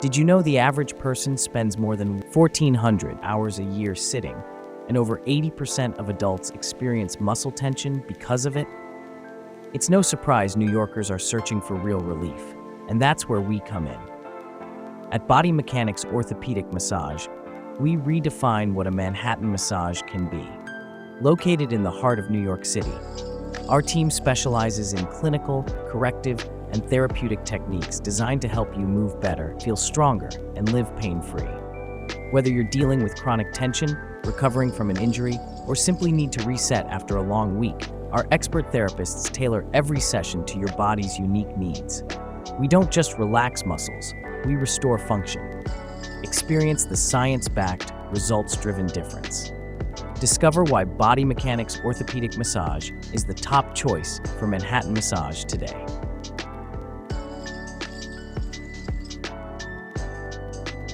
Did you know the average person spends more than 1,400 hours a year sitting, and over 80% of adults experience muscle tension because of it? It's no surprise New Yorkers are searching for real relief, and that's where we come in. At Body Mechanics Orthopedic Massage, we redefine what a Manhattan massage can be. Located in the heart of New York City, our team specializes in clinical, corrective, and therapeutic techniques designed to help you move better, feel stronger, and live pain-free. Whether you're dealing with chronic tension, recovering from an injury, or simply need to reset after a long week, our expert therapists tailor every session to your body's unique needs. We don't just relax muscles, we restore function. Experience the science-backed, results-driven difference. Discover why Body Mechanics Orthopedic Massage is the top choice for Manhattan massage today.